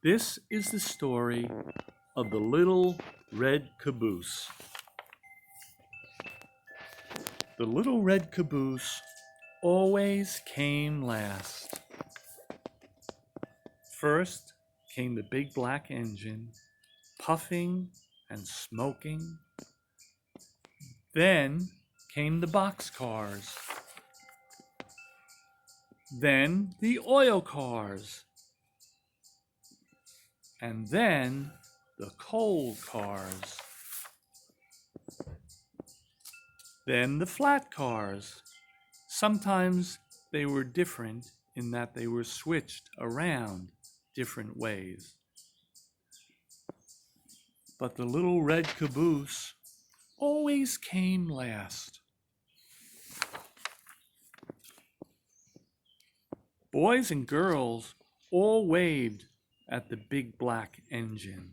This is the story of the little red caboose. The little red caboose always came last. First came the big black engine, puffing and smoking. Then came the boxcars. Then the oil cars. And then the coal cars. Then the flat cars. Sometimes they were different in that they were switched around different ways. But the little red caboose always came last. Boys and girls all waved at the big black engine.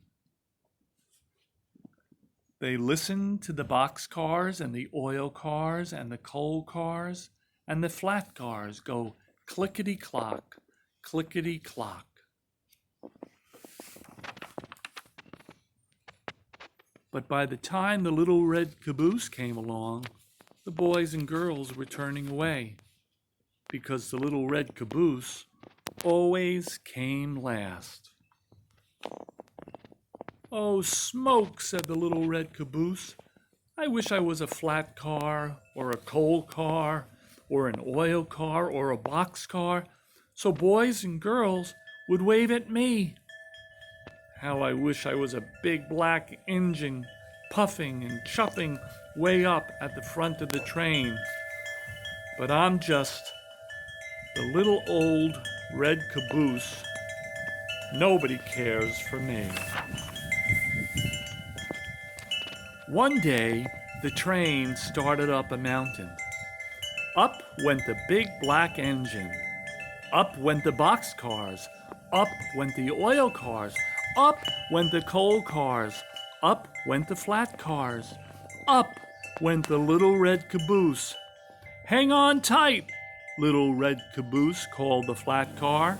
They listened to the boxcars and the oil cars and the coal cars and the flat cars go clickety-clock, clickety-clock. But by the time the little red caboose came along, the boys and girls were turning away because the little red caboose always came last. "Oh, smoke," said the little red caboose. "I wish I was a flat car or a coal car or an oil car or a box car so boys and girls would wave at me. How I wish I was a big black engine puffing and chuffing way up at the front of the train. But I'm just the little old red caboose. Nobody cares for me." One day, the train started up a mountain. Up went the big black engine. Up went the boxcars. Up went the oil cars. Up went the coal cars. Up went the flat cars. Up went the little red caboose. "Hang on tight," little red caboose called the flat car.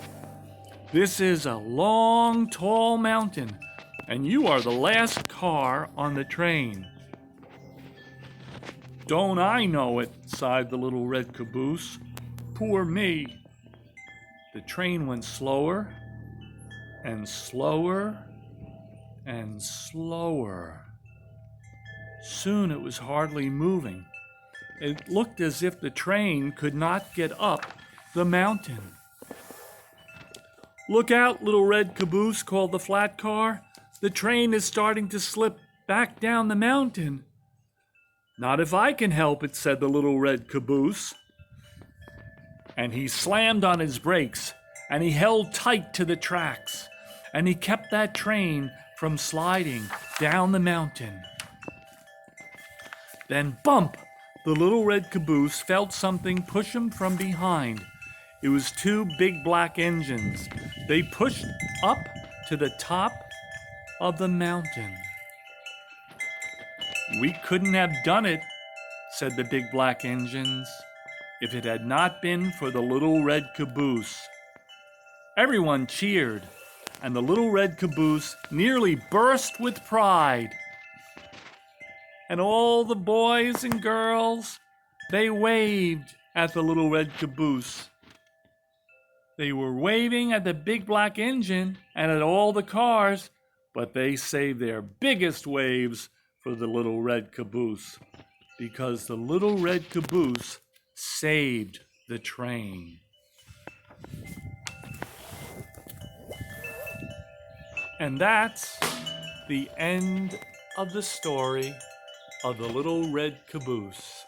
"This is a long, tall mountain, and you are the last car on the train." "Don't I know it," sighed the little red caboose. "Poor me." The train went slower and slower and slower. Soon it was hardly moving. It looked as if the train could not get up the mountain. "Look out, little red caboose," called the flat car. "The train is starting to slip back down the mountain." "Not if I can help it," said the little red caboose. And he slammed on his brakes, and he held tight to the tracks, and he kept that train from sliding down the mountain. Then bump! The little red caboose felt something push him from behind. It was two big black engines. They pushed up to the top of the mountain. "We couldn't have done it," said the big black engines, "if it had not been for the little red caboose." Everyone cheered, and the little red caboose nearly burst with pride. And all the boys and girls, they waved at the little red caboose. They were waving at the big black engine and at all the cars, but they saved their biggest waves for the little red caboose, because the little red caboose saved the train. And that's the end of the story of the little red caboose.